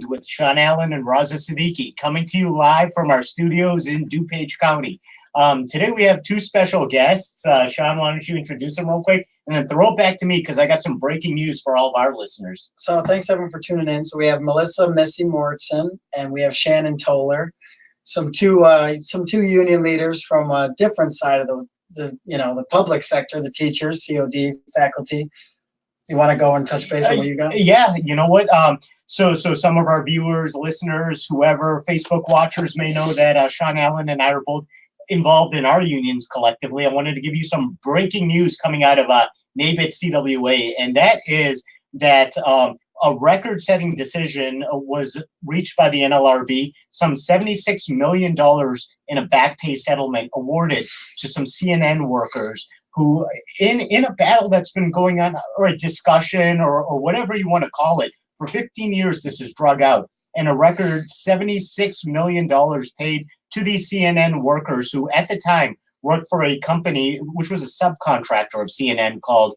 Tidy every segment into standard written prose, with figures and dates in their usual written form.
with Sean Allen and Raza Siddiqui, coming to you live from our studios in Dupage County. Today we have two special guests. Sean, why don't you introduce them real quick and then throw it back to me because I got some breaking news for all of our listeners. So thanks everyone for tuning in. So we have Mouritsen and we have Shannon, Toler, some two union leaders from a different side of the public sector, the teachers, COD, faculty. You want to go and touch base on what you got? Yeah, you know what? So some of our viewers, listeners, whoever, Facebook watchers may know that Sean Allen and I are both involved in our unions collectively. I wanted to give you some breaking news coming out of NABIT CWA, and that is that a record-setting decision was reached by the NLRB, some $76 million in a back pay settlement awarded to some CNN workers who, in a battle that's been going on, or a discussion, or whatever you want to call it, for 15 years this is drug out, and a record $76 million paid to these CNN workers who at the time worked for a company which was a subcontractor of CNN called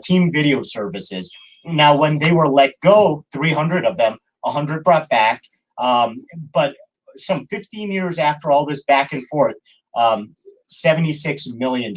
Team Video Services. Now, when they were let go, 300 of them, 100 brought back, but some 15 years after all this back and forth, $76 million.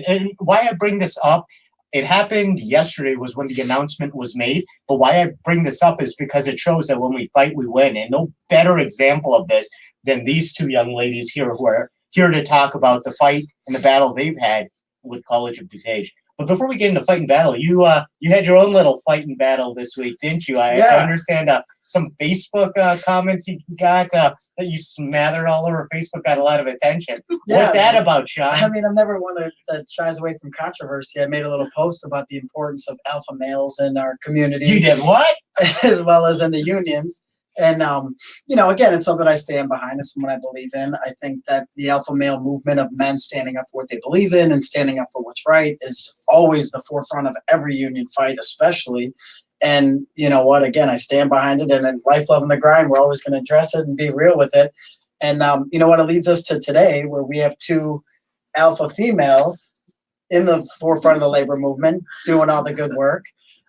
And why I bring this up, it happened yesterday was when the announcement was made, but why I bring this up is because it shows that when we fight, we win. And no better example of this than these two young ladies here who are here to talk about the fight and the battle they've had with College of Dupage. But before we get into fight and battle, you had your own little fight and battle this week, didn't you? I understand some Facebook comments you got that you smothered all over Facebook got a lot of attention. Yeah, what's that about, Sean? I mean, I'm never one that shies away from controversy. I made a little post about the importance of alpha males in our community. You did what? As well as in the unions. And, again, it's something I stand behind. It's something I believe in. I think that the alpha male movement of men standing up for what they believe in and standing up for what's right is always the forefront of every union fight, especially. And you know what? Again, I stand behind it. And in life, love, and the grind, we're always going to address it and be real with it. And you know what? It leads us to today, where we have two alpha females in the forefront of the labor movement doing all the good work.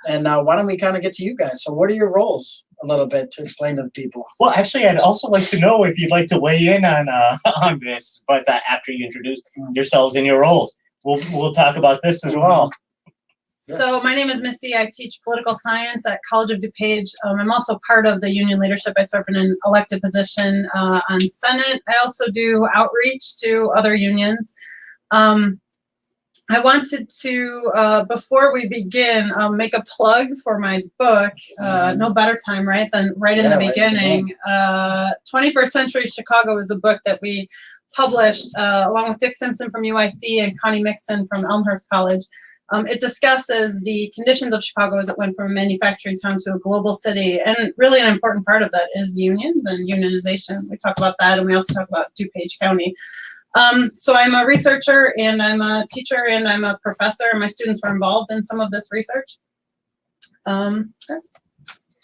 And why don't we kind of get to you guys? So what are your roles a little bit to explain to the people? Well, actually, I'd also like to know if you'd like to weigh in on this, but after you introduce yourselves and your roles, we'll talk about this as well. So my name is Missy. I teach political science at College of Dupage. I'm also part of the union leadership. I serve in an elected position on Senate. I also do outreach to other unions. I wanted to, before we begin, make a plug for my book, No Better Time, right, than right in the beginning. 21st Century Chicago is a book that we published along with Dick Simpson from UIC and Connie Mixon from Elmhurst College. It discusses the conditions of Chicago as it went from a manufacturing town to a global city. And really an important part of that is unions and unionization. We talk about that, and we also talk about Dupage County. So I'm a researcher, and I'm a teacher, and I'm a professor, and my students were involved in some of this research. Sure.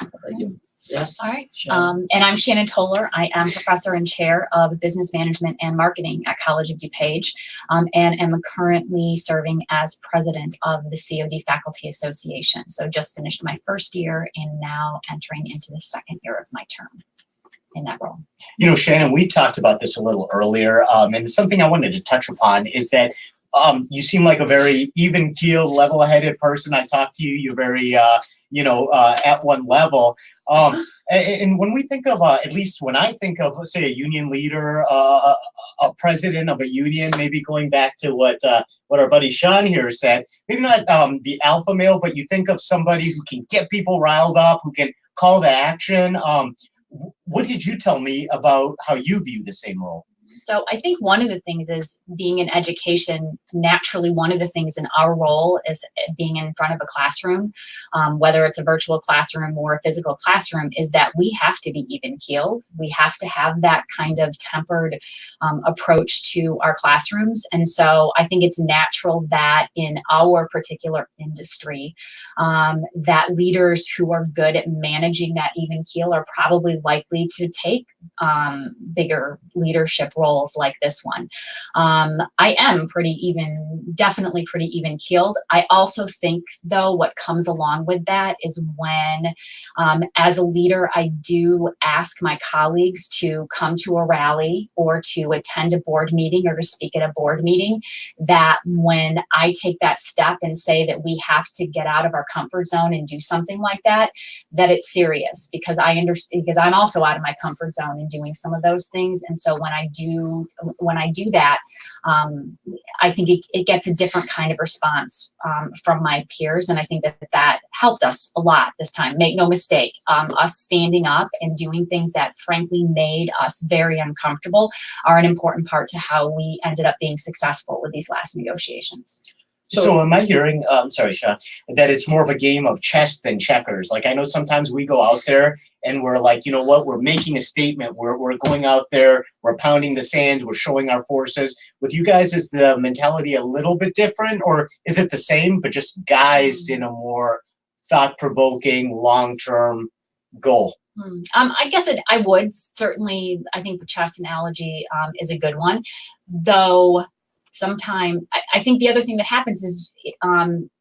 How about you? Yeah. All right. And I'm Shannon Toler. I am professor and chair of business management and marketing at College of Dupage, and am currently serving as president of the COD Faculty Association. So just finished my first year and now entering into the second year of my term in that role. You know, Shannon, we talked about this a little earlier, and something I wanted to touch upon is that you seem like a very even-keeled, level-headed person. I talked to you, you're very, at one level. And when we think of, at least when I think of, let's say, a union leader, a president of a union, maybe going back to what our buddy Sean here said, maybe not the alpha male, but you think of somebody who can get people riled up, who can call to action. What did you tell me about how you view the same role? So I think one of the things is being in education, naturally one of the things in our role is being in front of a classroom, whether it's a virtual classroom or a physical classroom, is that we have to be even-keeled. We have to have that kind of tempered approach to our classrooms. And so I think it's natural that in our particular industry, that leaders who are good at managing that even keel are probably likely to take bigger leadership roles roles like this one. I am definitely pretty even keeled. I also think, though, what comes along with that is when, as a leader, I do ask my colleagues to come to a rally or to attend a board meeting or to speak at a board meeting, that when I take that step and say that we have to get out of our comfort zone and do something like that, that it's serious, because I understand, because I'm also out of my comfort zone in doing some of those things. And so when I do that, I think it gets a different kind of response from my peers. And I think that helped us a lot this time. Make no mistake, us standing up and doing things that frankly made us very uncomfortable are an important part to how we ended up being successful with these last negotiations. So am I hearing, sorry, Sean, that it's more of a game of chess than checkers? Like, I know sometimes we go out there and we're like, you know what, we're making a statement. We're going out there, we're pounding the sand, we're showing our forces. With you guys, is the mentality a little bit different, or is it the same, but just guised in a more thought-provoking, long-term goal? I guess I would certainly, I think the chess analogy is a good one, though. Sometimes I think the other thing that happens is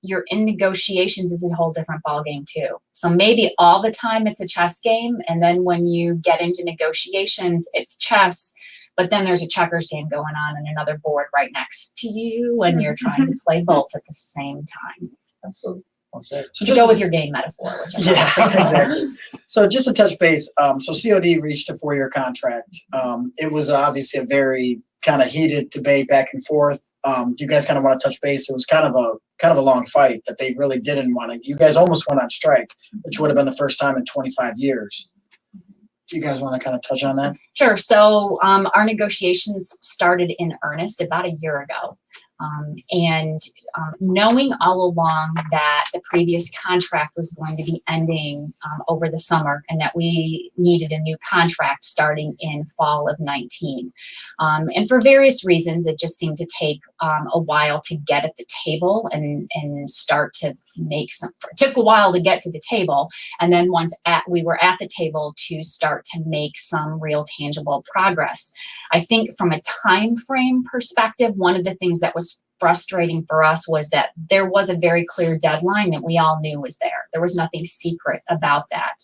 you're in negotiations is a whole different ballgame too. So maybe all the time it's a chess game, and then when you get into negotiations, it's chess, but then there's a checkers game going on in another board right next to you, and you're trying to play both at the same time. Absolutely. So just go with your game metaphor. Which Yeah, exactly. So just to touch base, so COD reached a 4-year contract. It was obviously a very kind of heated debate back and forth. Do you guys kind of want to touch base? It was kind of a long fight that they really didn't want to. You guys almost went on strike, which would have been the first time in 25 years. Do you guys want to kind of touch on that? Sure. So our negotiations started in earnest about a year ago. And knowing all along that the previous contract was going to be ending over the summer, and that we needed a new contract starting in fall of 19. And for various reasons, it just seemed to take a while to get at the table and start to make some. It took a while to get to the table, and then once we were at the table to start to make some real tangible progress. I think from a time frame perspective, one of the things that was frustrating for us was that there was a very clear deadline that we all knew was there. There was nothing secret about that.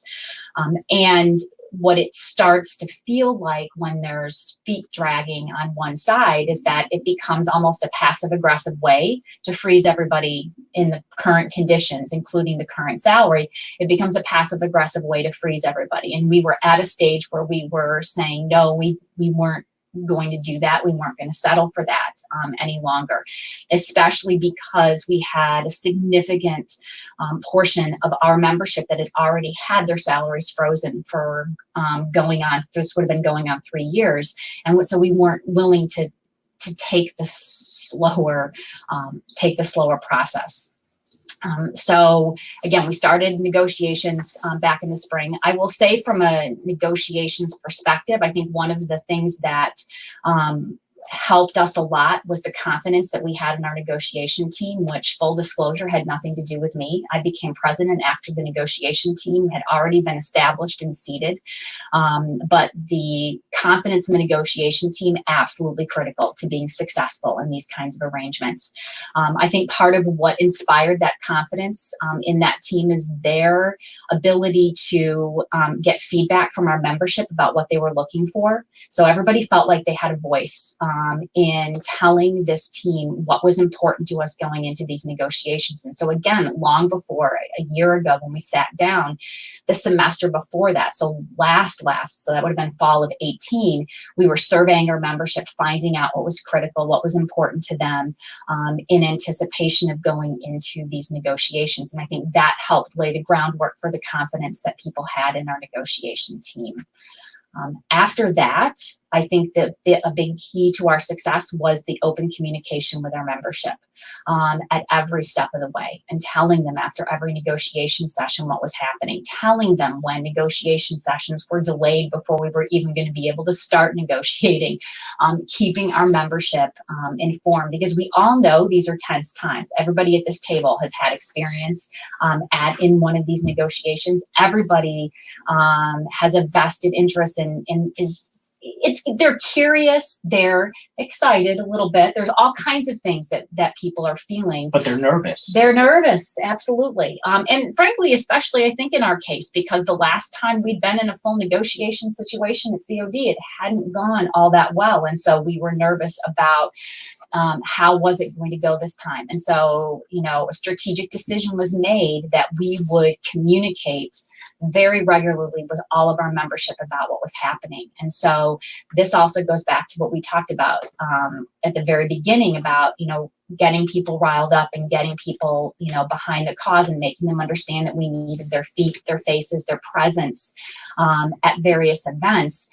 And what it starts to feel like when there's feet dragging on one side is that it becomes almost a passive aggressive way to freeze everybody in the current conditions, including the current salary. It becomes a passive aggressive way to freeze everybody. And we were at a stage where we were saying, no, we weren't going to do that. We weren't going to settle for that any longer, especially because we had a significant portion of our membership that had already had their salaries frozen for going on. This would have been going on 3 years. And so we weren't willing to take the slower process. So again, we started negotiations back in the spring. I will say from a negotiations perspective, I think one of the things that helped us a lot was the confidence that we had in our negotiation team, which, full disclosure, had nothing to do with me. I became president after the negotiation team had already been established and seated. But the confidence in the negotiation team, absolutely critical to being successful in these kinds of arrangements. I think part of what inspired that confidence in that team is their ability to get feedback from our membership about what they were looking for. So everybody felt like they had a voice in telling this team what was important to us going into these negotiations. And so again, long before, a year ago when we sat down, the semester before that, so so that would have been fall of 18, we were surveying our membership, finding out what was critical, what was important to them in anticipation of going into these negotiations. And I think that helped lay the groundwork for the confidence that people had in our negotiation team. After that, I think that a big key to our success was the open communication with our membership at every step of the way, and telling them after every negotiation session what was happening, telling them when negotiation sessions were delayed before we were even going to be able to start negotiating, keeping our membership informed, because we all know these are tense times. Everybody at this table has had experience in one of these negotiations. Everybody has a vested interest and is they're curious, they're excited a little bit. There's all kinds of things that people are feeling. But they're nervous. They're nervous, absolutely. And frankly, especially I think in our case, because the last time we'd been in a full negotiation situation at COD, it hadn't gone all that well. And so we were nervous about how was it going to go this time? And so, a strategic decision was made that we would communicate very regularly with all of our membership about what was happening. And so this also goes back to what we talked about at the very beginning about, getting people riled up and getting people, behind the cause and making them understand that we needed their feet, their faces, their presence at various events.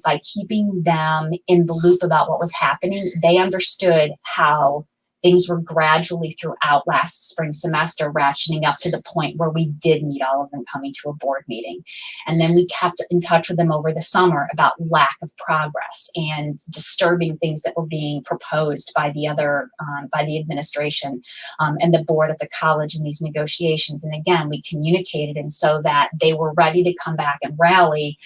By keeping them in the loop about what was happening, they understood how things were gradually throughout last spring semester ratcheting up to the point where we did need all of them coming to a board meeting. And then we kept in touch with them over the summer about lack of progress and disturbing things that were being proposed by the other, by the administration and the board at the college in these negotiations. And again, we communicated, and so that they were ready to come back and rally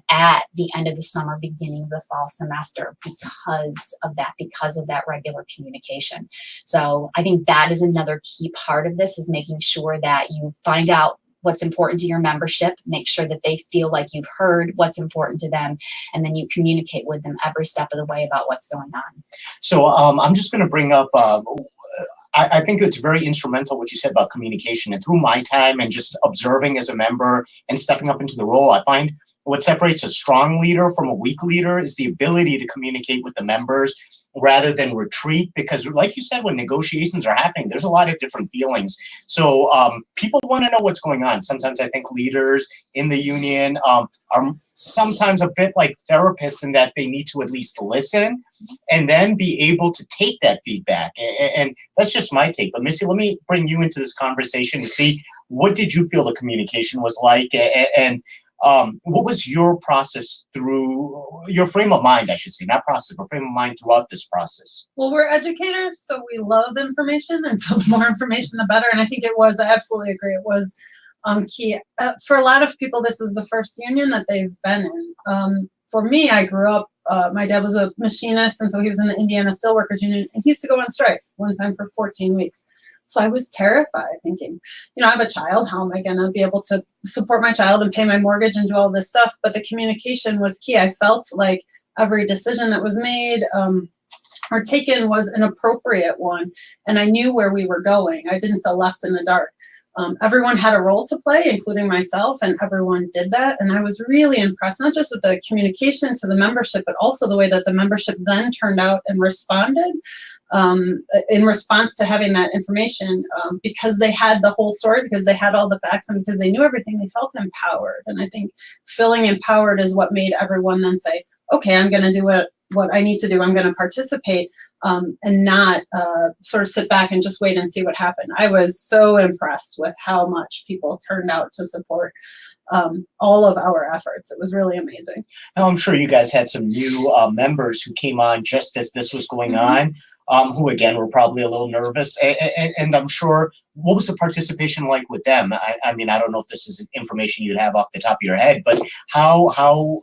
at the end of the summer, beginning of the fall semester because of that regular communication. So I think that is another key part of this, is making sure that you find out what's important to your membership, make sure that they feel like you've heard what's important to them, and then you communicate with them every step of the way about what's going on. So I'm just going to bring up, I think it's very instrumental what you said about communication. And through my time and just observing as a member and stepping up into the role, I find what separates a strong leader from a weak leader is the ability to communicate with the members rather than retreat, because like you said, when negotiations are happening, there's a lot of different feelings. So people want to know what's going on. Sometimes I think leaders in the union are sometimes a bit like therapists in that they need to at least listen and then be able to take that feedback. And that's just my take. But Missy, let me bring you into this conversation to see, what did you feel the communication was like? And what was your process through your frame of mind, I should say, not process, but frame of mind throughout this process? Well, we're educators, so we love information, and so the more information, the better. And I think I absolutely agree, it was key. For a lot of people, this is the first union that they've been in. For me, I grew up, my dad was a machinist, and so he was in the Indiana Steelworkers Union, and he used to go on strike one time for 14 weeks. So I was terrified, thinking, I have a child, how am I going to be able to support my child and pay my mortgage and do all this stuff? But the communication was key. I felt like every decision that was made or taken was an appropriate one, and I knew where we were going. I didn't feel left in the dark. Everyone had a role to play, including myself, and everyone did that. And I was really impressed, not just with the communication to the membership, but also the way that the membership then turned out and responded in response to having that information, because they had the whole story, because they had all the facts, and because they knew everything, they felt empowered. And I think feeling empowered is what made everyone then say, okay, I'm going to do what I need to do. I'm going to participate, and not sort of sit back and just wait and see what happened. I was so impressed with how much people turned out to support all of our efforts. It was really amazing. Now, I'm sure you guys had some new members who came on just as this was going on, who again were probably a little nervous. And I'm sure, what was the participation like with them? I mean, I don't know if this is information you'd have off the top of your head, but how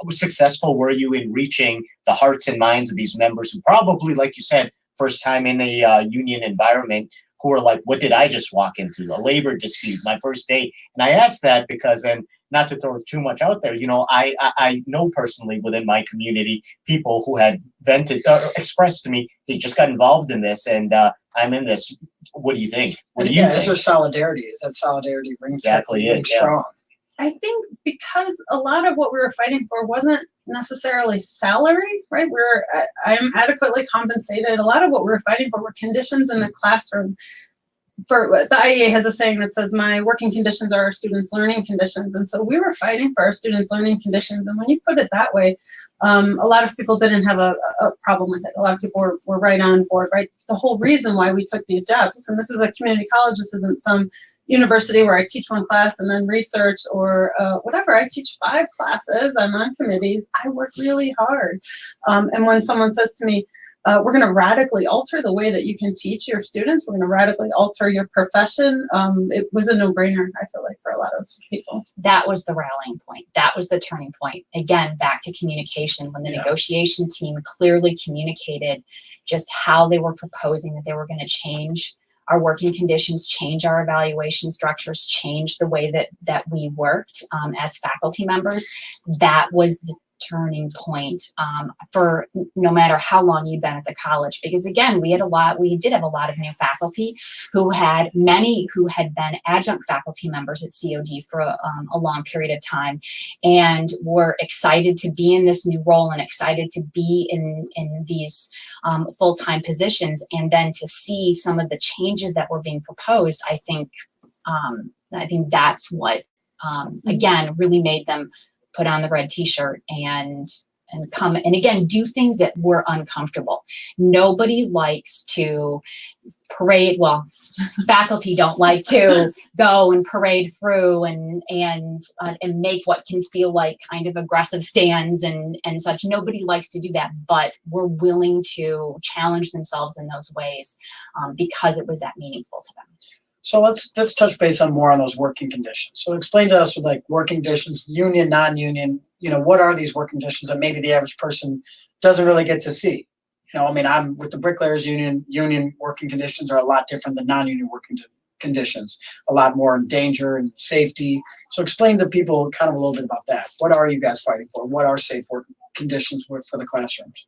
successful were you in reaching the hearts and minds of these members who probably, like you said, first time in a union environment, who are like, what did I just walk into? A labor dispute, my first day. And I asked that because, and not to throw too much out there, I know personally within my community people who had vented or expressed to me, hey, just got involved in this and I'm in this. What do you think? What do you think? Is there solidarity? Is that solidarity rings strong? I think because a lot of what we were fighting for wasn't necessarily salary, right? I'm adequately compensated. A lot of what we were fighting for were conditions in the classroom. For the IEA has a saying that says, my working conditions are our students' learning conditions. And so we were fighting for our students' learning conditions. And when you put it that way, a lot of people didn't have a problem with it. A lot of people were right on board, right? The whole reason why we took these jobs, and this is a community college, this isn't some university where I teach one class and then research or whatever. I teach 5 classes, I'm on committees, I work really hard. And when someone says to me, we're going to radically alter the way that you can teach your students. We're going to radically alter your profession. It was a no-brainer, I feel like, for a lot of people. That was the rallying point. That was the turning point. Again, back to communication, when the negotiation team clearly communicated just how they were proposing that they were going to change our working conditions, change our evaluation structures, change the way that we worked as faculty members. That was the turning point for no matter how long you'd been at the college, because again, we did have a lot of new faculty many who had been adjunct faculty members at COD for a long period of time, and were excited to be in this new role and excited to be in these full-time positions. And then to see some of the changes that were being proposed, I think that's what again really made them put on the red t-shirt and come and again do things that were uncomfortable. Nobody likes to parade. Well, faculty don't like to go and parade through and make what can feel like kind of aggressive stands and such. Nobody likes to do that, but we're willing to challenge themselves in those ways because it was that meaningful to them. So let's touch base on more on those working conditions. So explain to us with like working conditions, union, non-union, what are these working conditions that maybe the average person doesn't really get to see? I mean, I'm with the bricklayers union working conditions are a lot different than non-union working conditions, a lot more in danger and safety. So explain to people kind of a little bit about that. What are you guys fighting for? What are safe working conditions for the classrooms?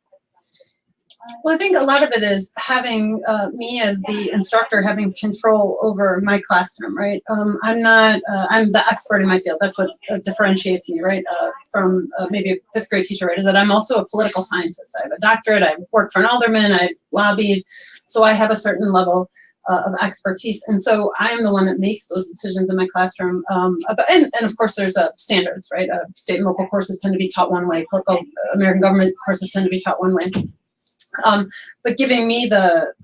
Well, I think a lot of it is having me as the instructor having control over my classroom, right? I'm the expert in my field. That's what differentiates me, right? From maybe a fifth grade teacher, right? Is that I'm also a political scientist. I have a doctorate. I worked for an alderman. I lobbied. So I have a certain level of expertise. And so I'm the one that makes those decisions in my classroom. And of course there's standards, right? State and local courses tend to be taught one way. Political American government courses tend to be taught one way. But giving me the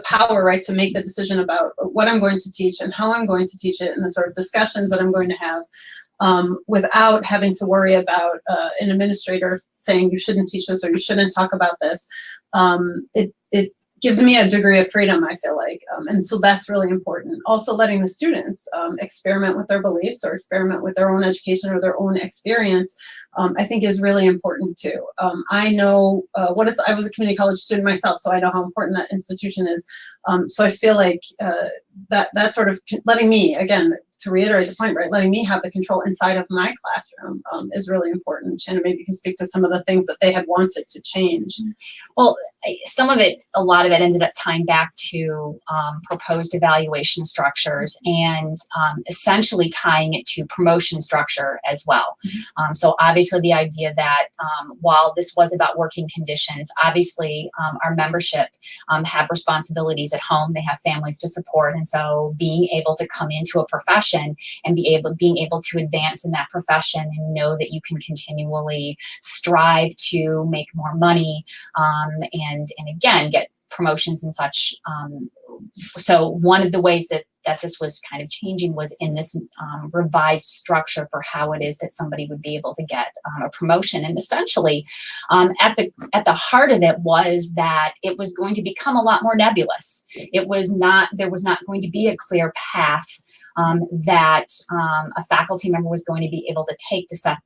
power, right, to make the decision about what I'm going to teach and how I'm going to teach it and the sort of discussions that I'm going to have without having to worry about an administrator saying you shouldn't teach this or you shouldn't talk about this. It gives me a degree of freedom, I feel like. And so that's really important. Also letting the students experiment with their beliefs or experiment with their own education or their own experience, I think is really important too. I know I was a community college student myself, so I know how important that institution is. So I feel like that sort of letting me, again, to reiterate the point, right, letting me have the control inside of my classroom is really important. Shannon, maybe you can speak to some of the things that they had wanted to change. Well, a lot of it ended up tying back to proposed evaluation structures and essentially tying it to promotion structure as well. So obviously the idea that while this was about working conditions, obviously our membership have responsibilities at home, they have families to support, and so being able to come into a profession and being able to advance in that profession and know that you can continually strive to make more money and again get promotions and such. So one of the ways that this was kind of changing was in this revised structure for how it is that somebody would be able to get a promotion. And essentially at the heart of it was that it was going to become a lot more nebulous. There was not going to be a clear path that a faculty member was going to be able to take to set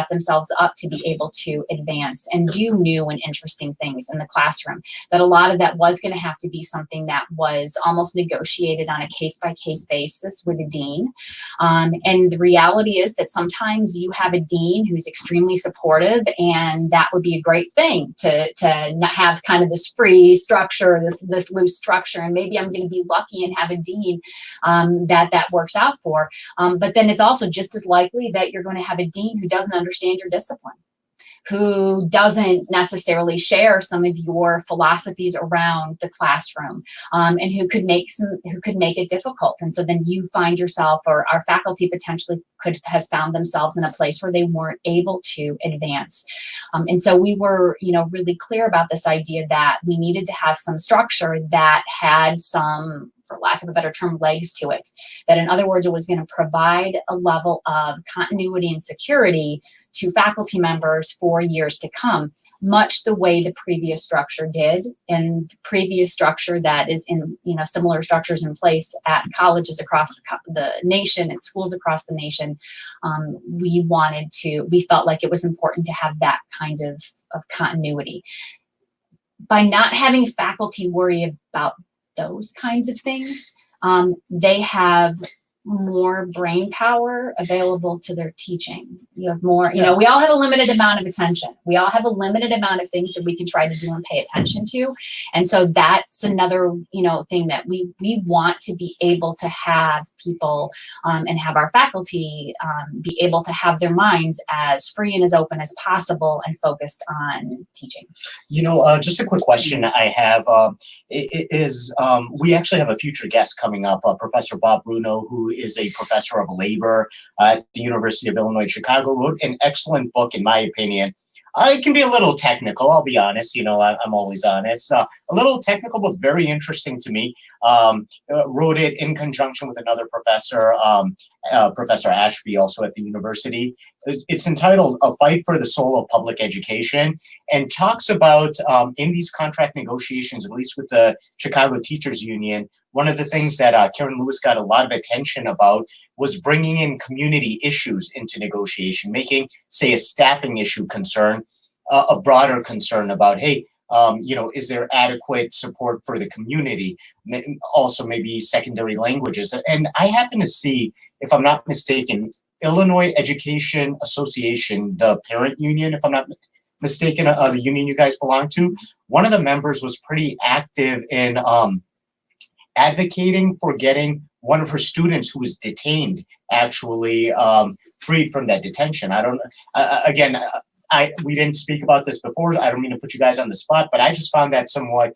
themselves up to be able to advance and do new and interesting things in the classroom. That a lot of that was going to have to be something that was almost negotiated on a case-by-case basis with a dean. And the reality is that sometimes you have a dean who's extremely supportive, and that would be a great thing to not have kind of this free structure, this loose structure, and maybe I'm going to be lucky and have a dean that works out for. But then it's also just as likely that you're going to have a dean who doesn't understand your discipline, who doesn't necessarily share some of your philosophies around the classroom, and who could make it difficult. And so then you find yourself, or our faculty potentially could have found themselves in a place where they weren't able to advance. And so we were, really clear about this idea that we needed to have some structure that had some for lack of a better term, legs to it. That in other words, it was going to provide a level of continuity and security to faculty members for years to come, much the way the previous structure did, and the previous structure that is in, similar structures in place at colleges across the nation, at schools across the nation. We felt like it was important to have that kind of continuity. By not having faculty worry about those kinds of things, they have more brain power available to their teaching. You have more, we all have a limited amount of attention. We all have a limited amount of things that we can try to do and pay attention to. And so that's another, thing that we want to be able to have people and have our faculty be able to have their minds as free and as open as possible and focused on teaching. Just a quick question I have is we actually have a future guest coming up, Professor Bob Bruno, who is a professor of labor at the University of Illinois Chicago, wrote an excellent book, in my opinion. It can be a little technical, I'll be honest. I'm always honest. A little technical, but very interesting to me. Wrote it in conjunction with another professor, Professor Ashby, also at the university. It's entitled "A Fight for the Soul of Public Education," and talks about in these contract negotiations, at least with the Chicago Teachers Union, one of the things that Karen Lewis got a lot of attention about was bringing in community issues into negotiation, making, say, a staffing issue concern, a broader concern about, hey, is there adequate support for the community? Also, maybe secondary languages. And I happen to see, if I'm not mistaken, Illinois Education Association, the parent union, if I'm not mistaken, the union you guys belong to, one of the members was pretty active in advocating for getting one of her students who was detained actually freed from that detention. I don't, again, we didn't speak about this before. I don't mean to put you guys on the spot, but I just found that somewhat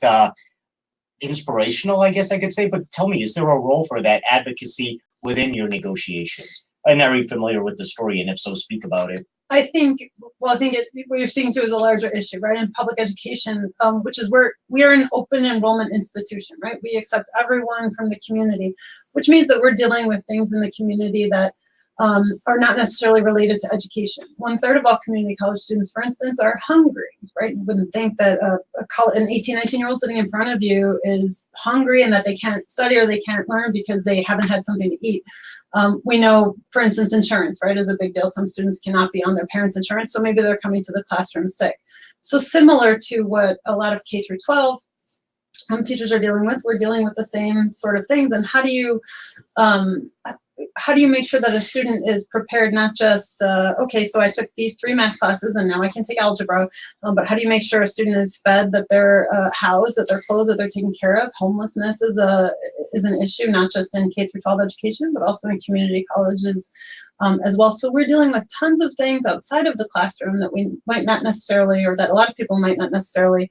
inspirational, I guess I could say. But tell me, is there a role for that advocacy within your negotiations? And are you familiar with the story? And if so, speak about it. I think what you're speaking to is a larger issue, right? In public education, which is where we are an open enrollment institution, right? We accept everyone from the community, which means that we're dealing with things in the community that are not necessarily related to education. 1/3 of all community college students, for instance, are hungry, right? You wouldn't think that an 18, 19-year-old sitting in front of you is hungry and that they can't study or they can't learn because they haven't had something to eat. We know, for instance, insurance, right, is a big deal. Some students cannot be on their parents' insurance, so maybe they're coming to the classroom sick. So similar to what a lot of K through 12 teachers are dealing with, we're dealing with the same sort of things. And how do you make sure that a student is prepared, not just, okay, so I took these 3 math classes and now I can take algebra, but how do you make sure a student is fed, that they're housed, that they're clothed, that they're taken care of? Homelessness is an issue, not just in K through 12 education, but also in community colleges as well. So we're dealing with tons of things outside of the classroom that we might not necessarily, or that a lot of people might not necessarily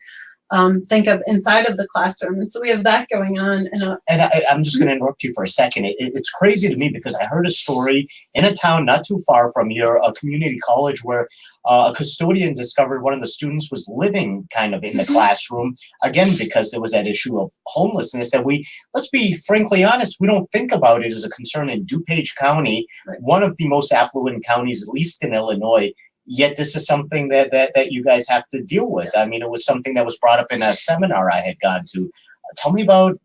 think of inside of the classroom. And so we have that going on. And I'm just going to interrupt you for a second. It's crazy to me because I heard a story in a town not too far from here, a community college, where a custodian discovered one of the students was living kind of in the classroom, again, because there was that issue of homelessness that let's be frankly honest, we don't think about it as a concern in Dupage County, right, one of the most affluent counties, at least in Illinois. Yet this is something that you guys have to deal with. I mean, it was something that was brought up in a seminar I had gone to. Tell me about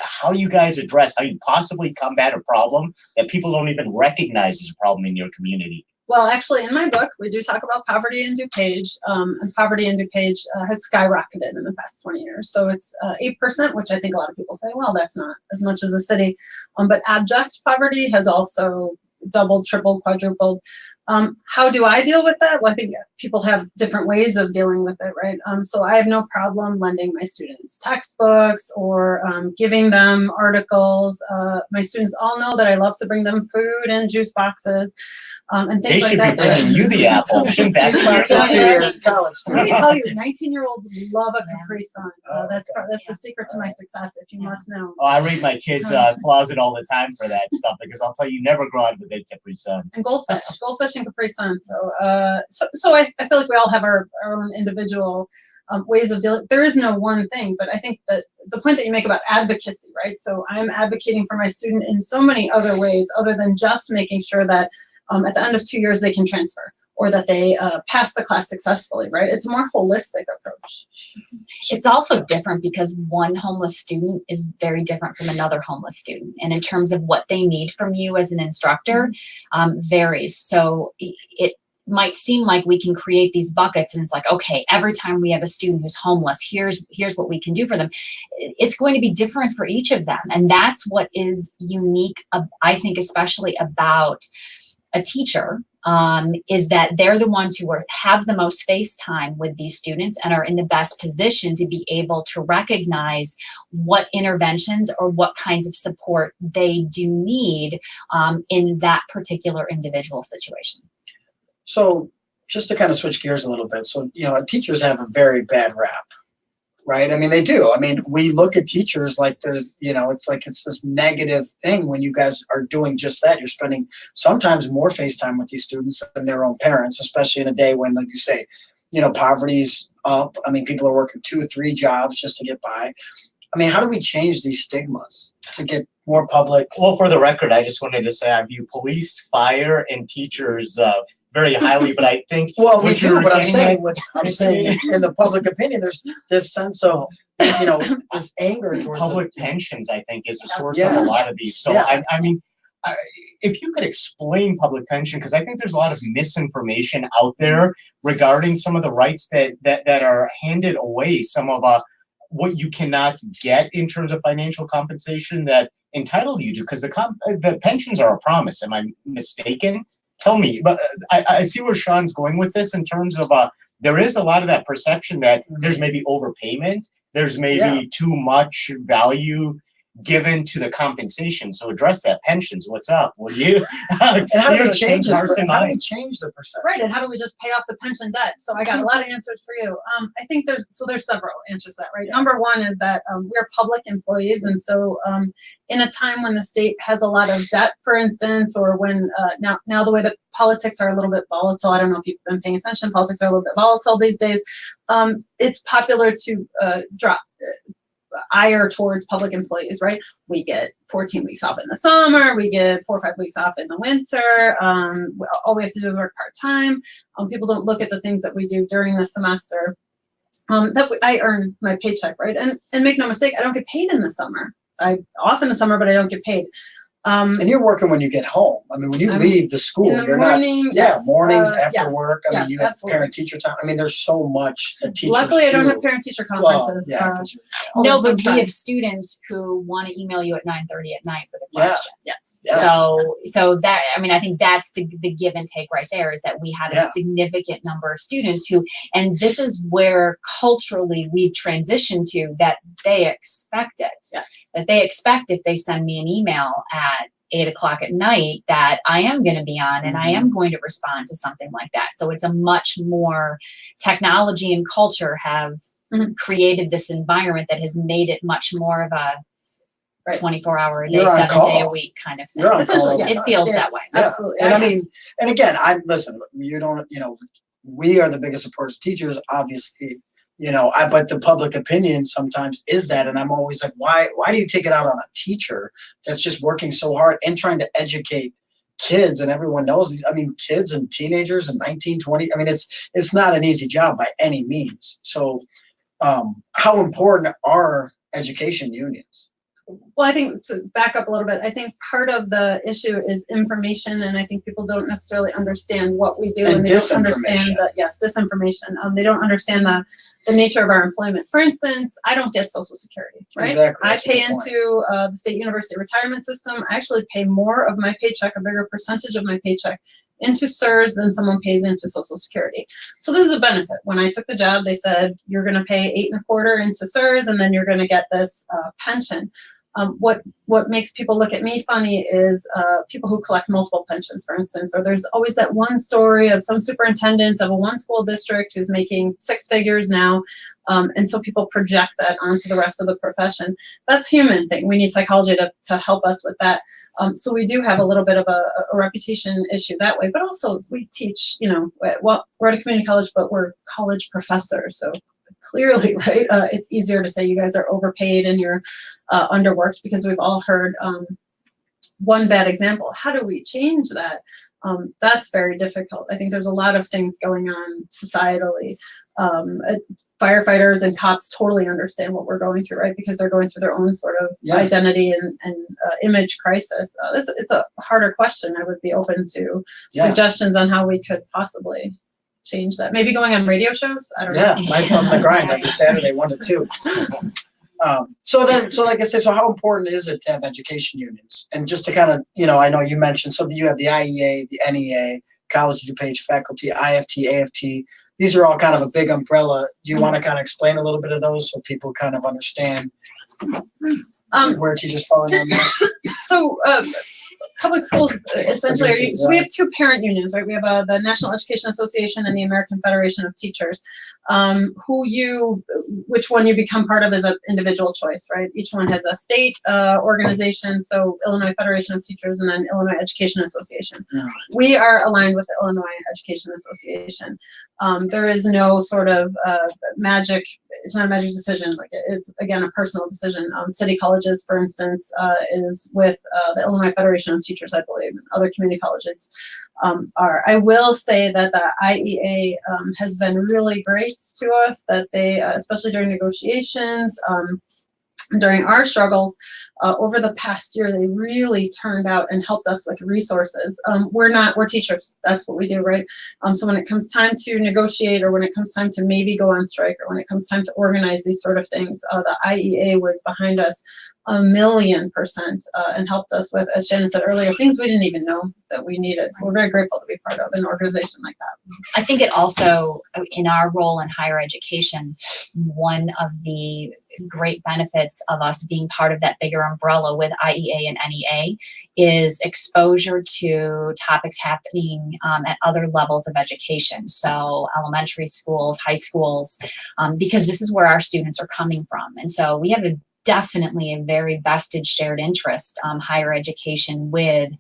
how you guys how you possibly combat a problem that people don't even recognize as a problem in your community. Well, actually, in my book, we do talk about poverty in Dupage, and poverty in Dupage has skyrocketed in the past 20 years. So it's 8%, which I think a lot of people say, well, that's not as much as a city. But abject poverty has also doubled, tripled, quadrupled. How do I deal with that? Well, I think people have different ways of dealing with it, right? So I have no problem lending my students textbooks or giving them articles. My students all know that I love to bring them food and juice boxes and things like that. They should be bringing you the apple. Shouldn't that be your college? Let me tell you, 19-year-olds love a Capri Sun. That's the secret to my success, if you must know. Oh, I read my kids' closet all the time for that stuff, because I'll tell you, never grow out of a good Capri Sun. And goldfish and Capri Sun. So I feel like we all have our own individual ways of dealing. There is no one thing, but I think that the point that you make about advocacy, right? So I'm advocating for my student in so many other ways other than just making sure that at the end of 2 years they can transfer or that they pass the class successfully, right? It's a more holistic approach. It's also different because one homeless student is very different from another homeless student. And in terms of what they need from you as an instructor, varies. So it might seem like we can create these buckets and it's like, okay, every time we have a student who's homeless, here's what we can do for them. It's going to be different for each of them. And that's what is unique, I think, especially about a teacher, is that they're the ones who have the most face time with these students and are in the best position to be able to recognize what interventions or what kinds of support they do need in that particular individual situation. So just to kind of switch gears a little bit. So, teachers have a very bad rap, right? I mean, they do. I mean, we look at teachers like it's like it's this negative thing when you guys are doing just that. You're spending sometimes more face time with these students than their own parents, especially in a day when, like you say, poverty's up. I mean, people are working 2 or 3 jobs just to get by. I mean, how do we change these stigmas to get more public? Well, for the record, I just wanted to say I view police, fire, and teachers very highly, but I think we do. But I'm saying in the public opinion, there's this sense of this anger towards public pensions. I think is the source of a lot of these. So I mean, if you could explain public pension, because I think there's a lot of misinformation out there regarding some of the rights that are handed away. Some of what you cannot get in terms of financial compensation that entitle you to, because the pensions are a promise. Am I mistaken? Tell me. But I see where Sean's going with this in terms of there is a lot of that perception that there's maybe overpayment, there's maybe too much value given to the compensation. So address that. Pensions, what's up? What do you? And how do we change this? How do we change the perception? Right, and how do we just pay off the pension debt? So I got a lot of answers for you. I think there's several answers to that, right? Number one is that we're public employees, and so in a time when the state has a lot of debt, for instance, or when now the way that politics are a little bit volatile. I don't know if you've been paying attention. Politics are a little bit volatile these days. It's popular to drop ire towards public employees, right? We get 14 weeks off in the summer. We get 4 or 5 weeks off in the winter. All we have to do is work part-time. People don't look at the things that we do during the semester. I earn my paycheck, right? And make no mistake, I don't get paid in the summer. I'm off in the summer, but I don't get paid. And you're working when you get home. I mean, when you leave the school, you're morning, not. Mornings after work. I mean, you have absolutely. Parent-teacher time. I mean, there's so much that teachers Luckily, I don't do. have parent-teacher conferences. No, but we have students who want to email you at 9:30 at night with a question. Yes. So that, I mean, I think that's the give and take right there, is that we have a significant number of students who, and this is where culturally we've transitioned to, that they expect it. Yeah. That they expect if they send me an email at 8 o'clock at night that I am going to be on and I am going to respond to something like that. So it's a much more, technology and culture have created this environment that has made it much more of a 24-hour a day, 7-day a week kind of thing. It feels that way. Yeah. Absolutely. And I mean, and again, we are the biggest supporters of teachers, obviously. But the public opinion sometimes is that, and I'm always like, why do you take it out on a teacher that's just working so hard and trying to educate kids? And everyone knows these. I mean, kids and teenagers and 19, 20. I mean, it's not an easy job by any means. So, how important are education unions? Well, I think to back up a little bit, I think part of the issue is information, and I think people don't necessarily understand what we do, and they don't understand disinformation. They don't understand the nature of our employment. For instance, I don't get Social Security, right? Exactly. I pay into the state university retirement system. I actually pay more of my paycheck, a bigger percentage of my paycheck, into CSRS than someone pays into Social Security. So this is a benefit. When I took the job, they said, you're going to pay 8 1/4 into CSRS, and then you're going to get this pension. What makes people look at me funny is people who collect multiple pensions, for instance, or there's always that one story of some superintendent of a one school district who's making 6 figures now. And so people project that onto the rest of the profession. That's a human thing. We need psychology to help us with that. So we do have a little bit of a reputation issue that way, but also we teach, we're at a community college, but we're college professors. So clearly, right? It's easier to say you guys are overpaid and you're underworked, because we've all heard one bad example. How do we change that? That's very difficult. I think there's a lot of things going on societally. Firefighters and cops totally understand what we're going through, right? Because they're going through their own sort of identity and image crisis. It's a harder question. I would be open to suggestions on how we could possibly change that. Maybe going on radio shows. I don't know. Yeah, life on the grind every Saturday, 1 to 2. So like I said, so how important is it to have education unions? And just to kind of, I know you mentioned, so you have the IEA, the NEA, College of DuPage faculty, IFT, AFT. These are all kind of a big umbrella. Do you want to kind of explain a little bit of those so people kind of understand where teachers fall in on that? So public schools essentially so we have two parent unions, right? We have the National Education Association and the American Federation of Teachers. Which one you become part of is an individual choice, right? Each one has a state organization, so Illinois Federation of Teachers and then Illinois Education Association. We are aligned with the Illinois Education Association. There is no sort of magic, it's not a magic decision, like it's again a personal decision. City colleges, for instance, is with the Illinois Federation of Teachers, I believe, and other community colleges are. I will say that the IEA has been really great to us, that they, especially during negotiations, during our struggles, over the past year, they really turned out and helped us with resources. We're teachers, that's what we do, right? So when it comes time to negotiate, or when it comes time to maybe go on strike, or when it comes time to organize these sort of things, the IEA was behind us 1,000,000%, and helped us with, as Shannon said earlier, things we didn't even know that we needed. So we're very grateful to be part of an organization like that. I think it also, in our role in higher education, one of the great benefits of us being part of that bigger umbrella with IEA and NEA is exposure to topics happening at other levels of education. So elementary schools, high schools, because this is where our students are coming from. And so we have definitely a very vested shared interest, higher education with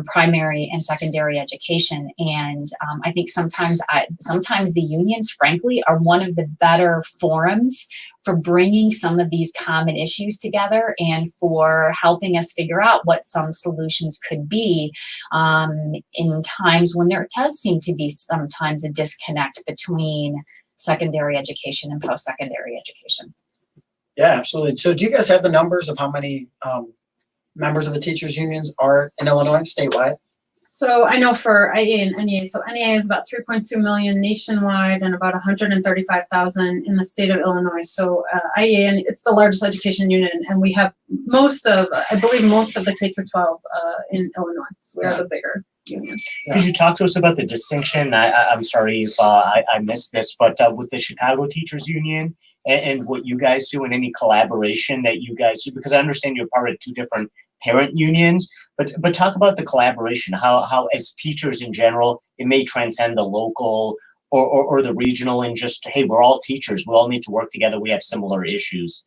primary and secondary education. And I think sometimes the unions, frankly, are one of the better forums for bringing some of these common issues together and for helping us figure out what some solutions could be in times when there does seem to be sometimes a disconnect between secondary education and post-secondary education. Yeah, absolutely. So do you guys have the numbers of how many members of the teachers unions are in Illinois statewide? So I know for IEA and NEA, so NEA is about 3.2 million nationwide and about 135,000 in the state of Illinois. So IEA, and it's the largest education union, and we have I believe most of the K through 12 in Illinois. So we are the bigger union. Could you talk to us about the distinction? I'm sorry if I missed this, but with the Chicago Teachers Union and what you guys do, and any collaboration that you guys do, because I understand you're part of two different parent unions, but talk about the collaboration, how as teachers in general, it may transcend the local or the regional, and just, hey, we're all teachers, we all need to work together, we have similar issues.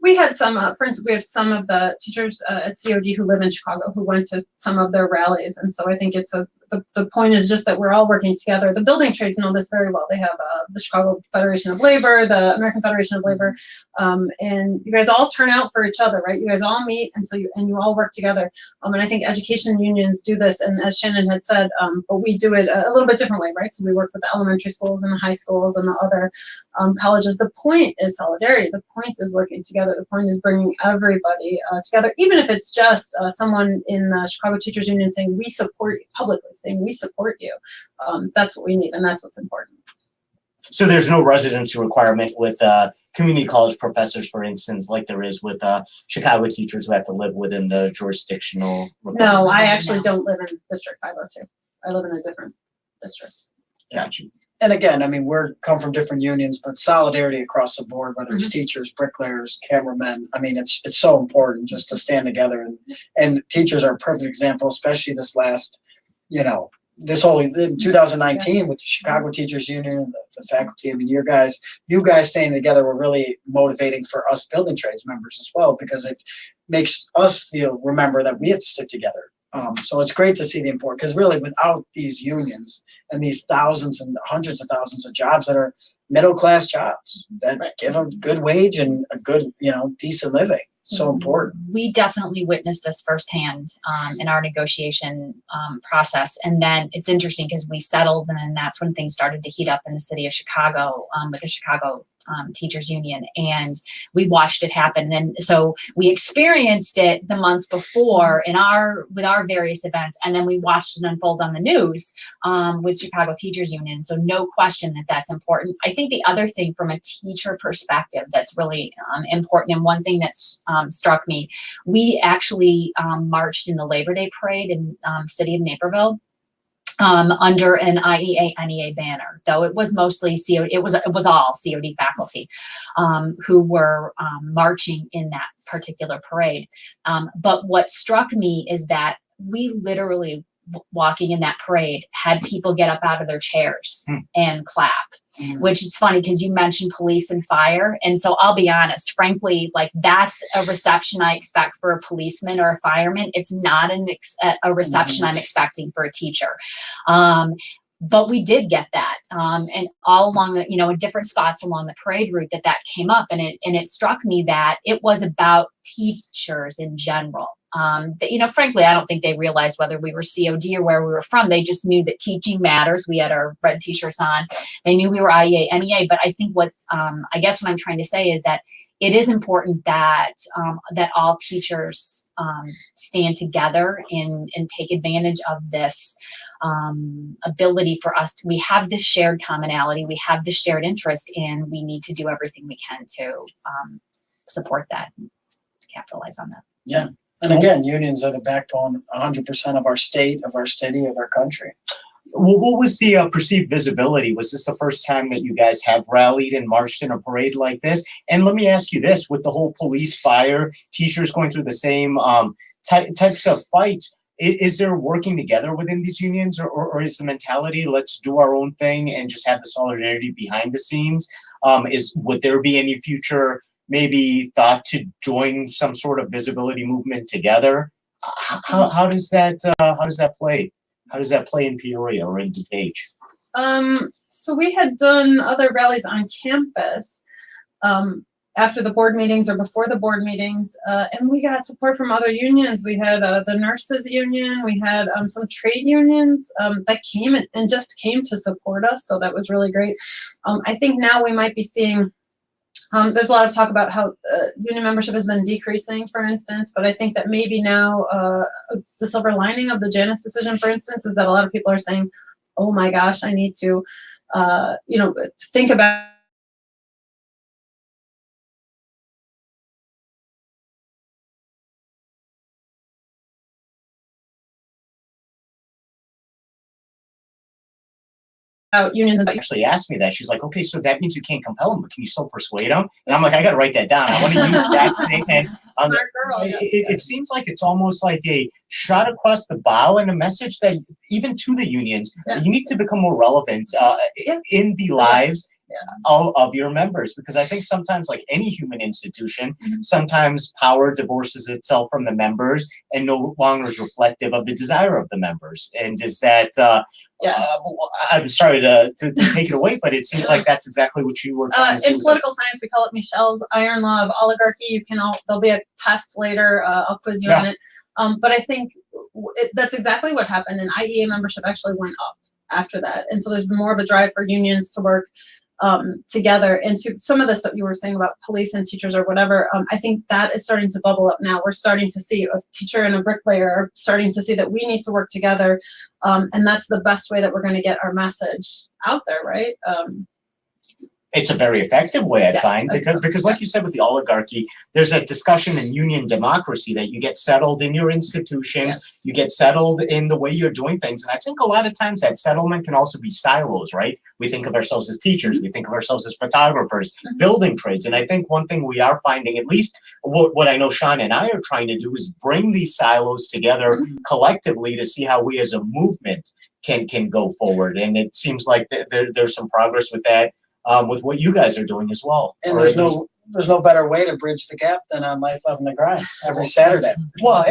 We had some, for instance, we have some of the teachers at COD who live in Chicago who went to some of their rallies. And so I think the point is just that we're all working together. The building trades know this very well. They have the Chicago Federation of Labor, the American Federation of Labor, and you guys all turn out for each other, right? You guys all meet, and so you all work together. And I think education unions do this, and as Shannon had said, but we do it a little bit differently, right? So we work with the elementary schools and the high schools and the other colleges. The point is solidarity. The point is working together. The point is bringing everybody together, even if it's just someone in the Chicago Teachers Union saying, we support you, publicly saying, we support you. That's what we need, and that's what's important. So there's no residency requirement with community college professors, for instance, like there is with Chicago teachers who have to live within the jurisdictional. No, I actually don't live in District 502. I live in a different district. Gotcha. And again, I mean, we're come from different unions, but solidarity across the board, whether it's teachers, bricklayers, cameramen, I mean, it's so important just to stand together. And teachers are a perfect example, especially this last, this whole in 2019 with the Chicago Teachers Union, the faculty. I mean, you guys staying together were really motivating for us building trades members as well, because it makes us remember that we have to stick together. So it's great to see the importance, because really without these unions and these thousands and hundreds of thousands of jobs that are middle-class jobs that Right. give a good wage and a good, decent living. So important. We definitely witnessed this firsthand in our negotiation process. And then it's interesting because we settled, and then that's when things started to heat up in the city of Chicago with the Chicago Teachers Union, and we watched it happen. And so we experienced it the months before with our various events, and then we watched it unfold on the news with Chicago Teachers Union. So no question that that's important. I think the other thing from a teacher perspective that's really important, and one thing that's struck me, we actually marched in the Labor Day parade in city of Naperville. Under an IEA NEA banner, though it was mostly COD, it was all COD faculty who were marching in that particular parade. But what struck me is that we literally, walking in that parade, had people get up out of their chairs and clap. Which is funny because you mentioned police and fire. And so I'll be honest, frankly, like that's a reception I expect for a policeman or a fireman. It's not a reception I'm expecting for a teacher. But we did get that. And all along the, in different spots along the parade route that came up. And it struck me that it was about teachers in general. Frankly, I don't think they realized whether we were COD or where we were from. They just knew that teaching matters. We had our red t-shirts on. They knew we were IEA, NEA. But I think what I'm trying to say is that it is important that all teachers stand together and take advantage of this ability for us. We have this shared commonality. We have this shared interest, and we need to do everything we can to support that, and capitalize on that. Yeah. And again, unions are the backbone 100% of our state, of our city, of our country. What was the perceived visibility? Was this the first time that you guys have rallied and marched in a parade like this? And let me ask you this, with the whole police, fire, teachers going through the same types of fights, is there working together within these unions, or is the mentality, let's do our own thing and just have the solidarity behind the scenes? Would there be any future maybe thought to join some sort of visibility movement together? How does that play? How does that play in Peoria or in Dupage? So we had done other rallies on campus after the board meetings or before the board meetings, and we got support from other unions. We had the nurses union, we had some trade unions that came and just came to support us. So that was really great. I think now we might be seeing there's a lot of talk about how union membership has been decreasing, for instance, but I think that maybe now the silver lining of the Janus decision, for instance, is that a lot of people are saying, oh my gosh, I need to, think about unions. Actually asked me that. She's like, okay, so that means you can't compel them, but can you still persuade them? And I'm like, I got to write that down. I want to use that statement. It seems like it's almost like a shot across the bow and a message that even to the unions, you need to become more relevant in the lives of your members, because I think sometimes, like any human institution, sometimes power divorces itself from the members and no longer is reflective of the desire of the members. And is that I'm sorry to take it away, but it seems like that's exactly what you were trying to say. In political science, we call it Michel's iron law of oligarchy. There'll be a test later. I'll quiz you on it. But I think that's exactly what happened. And IEA membership actually went up after that. And so there's been more of a drive for unions to work together. And to some of this that you were saying about police and teachers or whatever, I think that is starting to bubble up now. We're starting to see a teacher and a bricklayer are starting to see that we need to work together. And that's the best way that we're going to get our message out there, right? It's a very effective way, I find, because like you said, with the oligarchy, there's a discussion in union democracy that you get settled in your institutions, you get settled in the way you're doing things. And I think a lot of times that settlement can also be silos, right? We think of ourselves as teachers, we think of ourselves as photographers, building trades. And I think one thing we are finding, at least what I know Shannon and I are trying to do, is bring these silos together collectively to see how we as a movement can go forward. And it seems like there's some progress with that. With what you guys are doing as well. And there's no better way to bridge the gap than on Life, Love, and the Grind every Saturday. Well,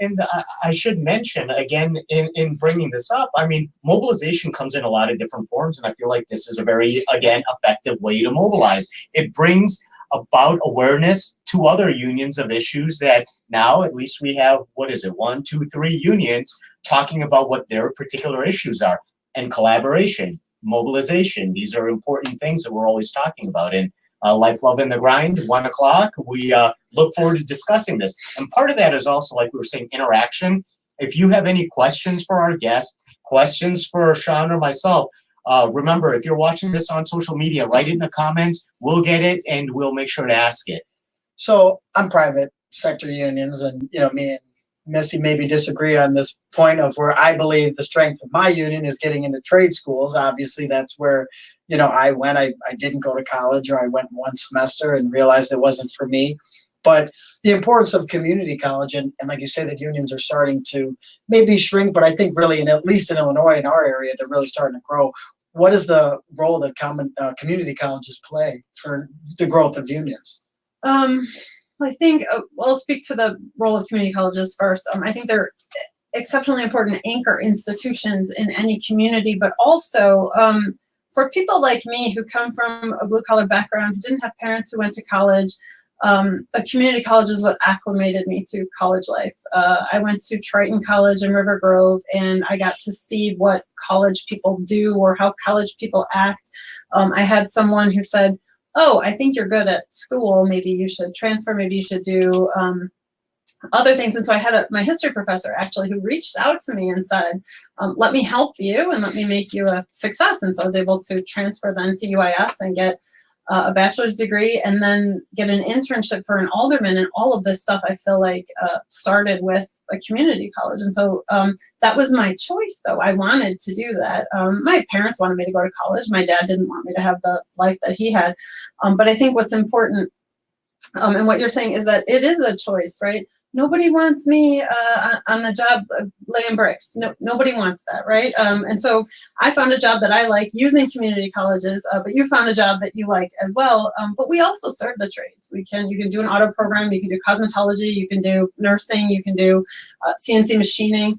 and I should mention again in bringing this up, I mean, mobilization comes in a lot of different forms, and I feel like this is a very, again, effective way to mobilize. It brings about awareness to other unions of issues that now at least we have, what is it, 1, 2, 3 unions talking about what their particular issues are, and collaboration, mobilization. These are important things that we're always talking about. And Life, Love, and the Grind, 1 o'clock. We look forward to discussing this. And part of that is also, like we were saying, interaction. If you have any questions for our guests, questions for Sean or myself, remember, if you're watching this on social media, write it in the comments. We'll get it, and we'll make sure to ask it. So I'm private sector unions, and me and Missy maybe disagree on this point of where I believe the strength of my union is getting into trade schools. Obviously, that's where I went. I didn't go to college, or I went one semester and realized it wasn't for me. But the importance of community college, and like you say, that unions are starting to maybe shrink, but I think really, at least in Illinois, in our area, they're really starting to grow. What is the role that community colleges play for the growth of unions? I think, I'll speak to the role of community colleges first. I think they're exceptionally important anchor institutions in any community, but also for people like me who come from a blue-collar background, who didn't have parents who went to college, a community college is what acclimated me to college life. I went to Triton College in River Grove, and I got to see what college people do or how college people act. I had someone who said, "Oh, I think you're good at school. Maybe you should transfer. Maybe you should do other things." And so I had my history professor actually who reached out to me and said, "Let me help you and let me make you a success." And so I was able to transfer then to UIS and get a bachelor's degree, and then get an internship for an alderman. And all of this stuff I feel like started with a community college. And so that was my choice, though. I wanted to do that. My parents wanted me to go to college. My dad didn't want me to have the life that he had. But I think what's important, and what you're saying, is that it is a choice, right? Nobody wants me on the job laying bricks. No, nobody wants that, right? And so I found a job that I like using community colleges, but you found a job that you like as well. But we also serve the trades. You can do an auto program, you can do cosmetology, you can do nursing, you can do CNC machining.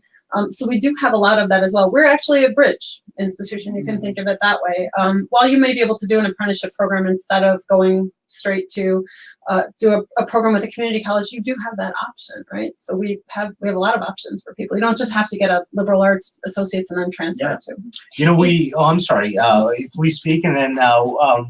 So we do have a lot of that as well. We're actually a bridge institution. You can think of it that way. While you may be able to do an apprenticeship program instead of going straight to do a program with a community college, you do have that option, right? So we have a lot of options for people. You don't just have to get a liberal arts associates and then transfer to. I'm sorry, please speak. And then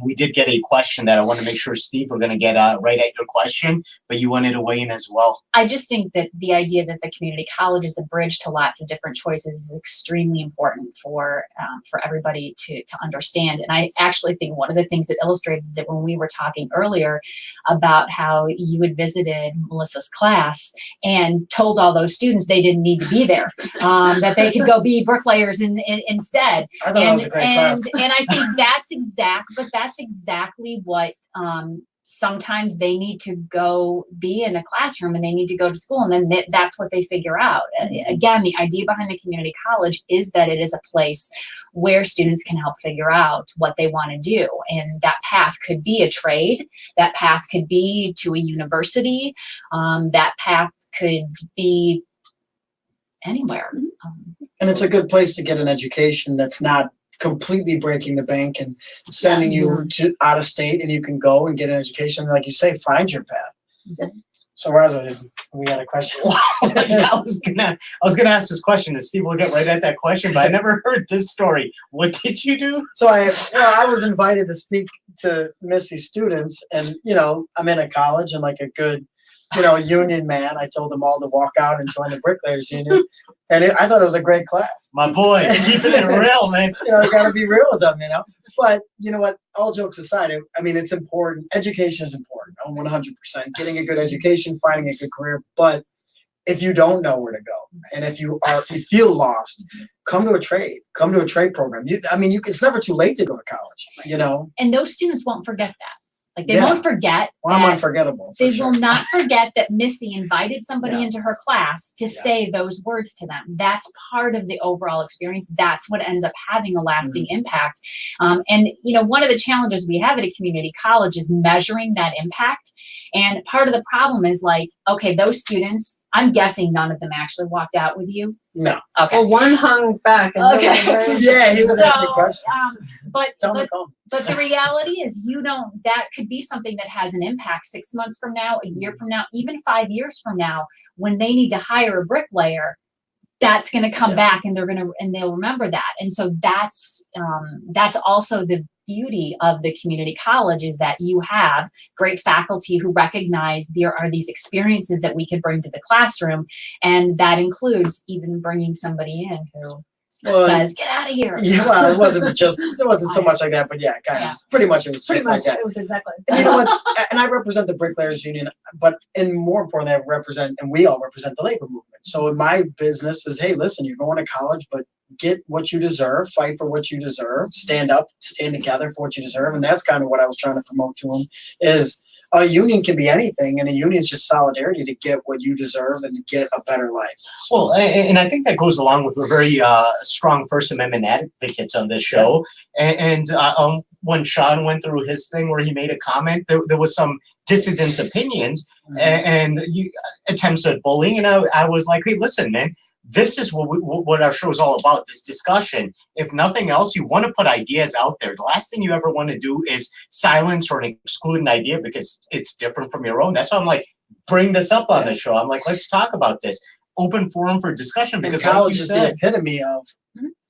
we did get a question that I want to make sure, Steve, we're going to get right at your question, but you wanted to weigh in as well. I just think that the idea that the community college is a bridge to lots of different choices is extremely important for everybody to understand. And I actually think one of the things that illustrated that when we were talking earlier about how you had visited Melissa's class and told all those students they didn't need to be there, that they could go be bricklayers instead. I thought that was a great class. And I think that's exactly what sometimes they need to go be in a classroom, and they need to go to school, and then that's what they figure out. Again, the idea behind the community college is that it is a place where students can help figure out what they want to do. And that path could be a trade, that path could be to a university, that path could be anywhere. And it's a good place to get an education that's not completely breaking the bank and sending you to out of state, and you can go and get an education. Like you say, find your path. Mm-hmm. So Raza, we got a question. I was gonna ask this question, and Steve will get right at that question, but I never heard this story. What did you do? So I was invited to speak to Missy's students, and I'm in a college and like a good union man. I told them all to walk out and join the Bricklayers Union, and I thought it was a great class. My boy, keeping it real, man. You got to be real with them, But you know what? All jokes aside, it's important. Education is important. 100%. Getting a good education, finding a good career. But if you don't know where to go, and if you feel lost, come to a trade. Come to a trade program. It's never too late to go to college. And those students won't forget that. Like they Yeah. won't forget. Well, I'm that- unforgettable. They for sure. will not forget that Missy invited somebody Yeah. into her class to say those words to them. That's part of the overall experience. That's what ends up having a lasting impact. And you know, one of the challenges we have at a community college is measuring that impact. And part of the problem is like, okay, those students, I'm guessing none of them actually walked out with you. No. Okay. Well, one hung back. And Okay. Yeah, he was asking So, questions. but Tell him to come. But the reality is that could be something that has an impact 6 months from now, a year from now, even 5 years from now, when they need to hire a bricklayer. That's going to come back, and they'll remember that. And so that's also the beauty of the community college, is that you have great faculty who recognize there are these experiences that we could bring to the classroom, and that includes even bringing somebody in who says, "Get out of here." Yeah, well, it wasn't so much like that, but yeah, kind of. Pretty much it was Pretty just much like that. it was exactly. And you know what? And I represent the Bricklayers Union, but more importantly, we all represent the labor movement. So in my business is, hey, listen, you're going to college, but get what you deserve, fight for what you deserve, stand up, stand together for what you deserve. And that's kind of what I was trying to promote to them, is a union can be anything, and a union is just solidarity to get what you deserve and to get a better life. Well, and I think that goes along with, we're very strong First Amendment advocates on this show. And when Sean went through his thing where he made a comment, there was some dissident opinions and attempts at bullying. And I was like, hey, listen, man, this is what our show is all about, this discussion. If nothing else, you want to put ideas out there. The last thing you ever want to do is silence or exclude an idea because it's different from your own. That's why I'm like, bring this up on the show. I'm like, let's talk about this. Open forum for discussion, because college like you is said, the epitome of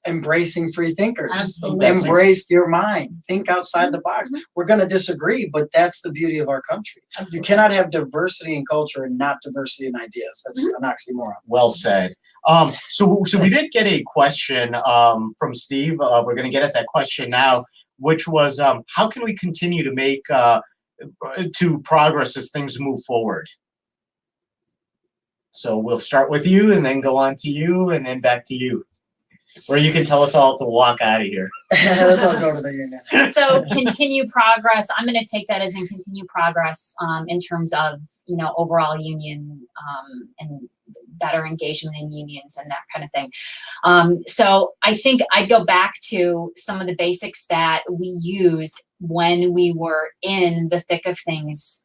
embracing free thinkers. Absolutely. Embrace your mind. Think outside the box. We're going to disagree, but that's the beauty of our country. You cannot have diversity in culture and not diversity in ideas. That's an oxymoron. well said. So we did get a question from Steve. We're going to get at that question now, which was, how can we continue to make to progress as things move forward? So we'll start with you and then go on to you and then back to you, where you can tell us all to walk out of here. Let's all go to the union. So continue progress. I'm going to take that as in continue progress in terms of, you know, overall union and better engagement in unions and that kind of thing. So I think I'd go back to some of the basics that we used when we were in the thick of things.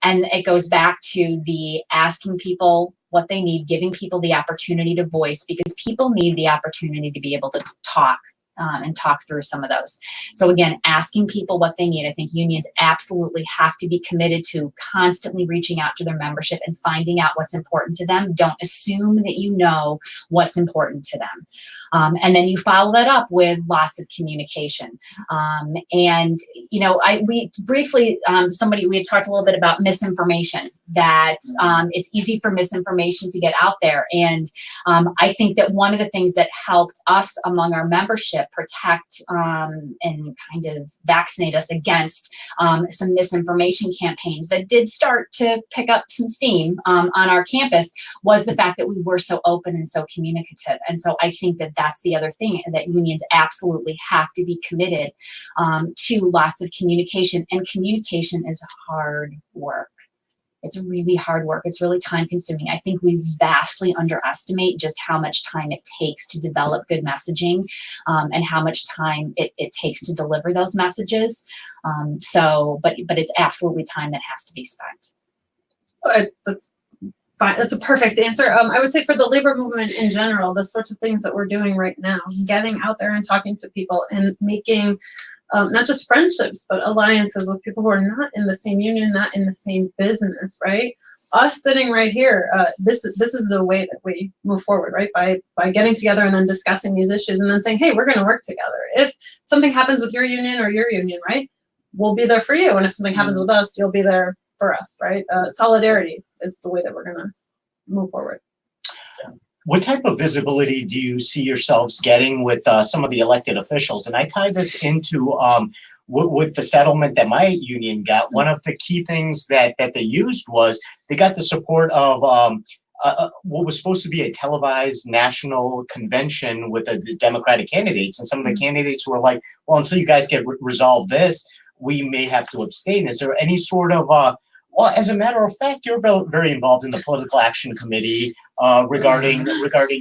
And it goes back to the asking people what they need, giving people the opportunity to voice, because people need the opportunity to be able to talk and talk through some of those. So again, asking people what they need. I think unions absolutely have to be committed to constantly reaching out to their membership and finding out what's important to them. Don't assume that you know what's important to them. And then you follow that up with lots of communication. And, you know, we briefly, we had talked a little bit about misinformation, that it's easy for misinformation to get out there. And I think that one of the things that helped us among our membership protect and kind of vaccinate us against some misinformation campaigns that did start to pick up some steam on our campus was the fact that we were so open and so communicative. And so I think that that's the other thing, that unions absolutely have to be committed to lots of communication. And communication is hard work. It's really hard work. It's really time consuming. I think we vastly underestimate just how much time it takes to develop good messaging and how much time it takes to deliver those messages. But it's absolutely time that has to be spent. That's fine. That's a perfect answer. I would say for the labor movement in general, the sorts of things that we're doing right now, getting out there and talking to people and making not just friendships, but alliances with people who are not in the same union, not in the same business, right? Us sitting right here, this is the way that we move forward, right? By getting together and then discussing these issues and then saying, hey, we're going to work together. If something happens with your union or your union, right, we'll be there for you. And if something happens with us, you'll be there for us, right? Solidarity is the way that we're going to move forward. What type of visibility do you see yourselves getting with some of the elected officials? And I tie this into with the settlement that my union got. One of the key things that they used was they got the support of what was supposed to be a televised national convention with the Democratic candidates. And some of the candidates were like, well, until you guys get resolve this, we may have to abstain. Is there any sort of well, as a matter of fact, you're very involved in the political action committee regarding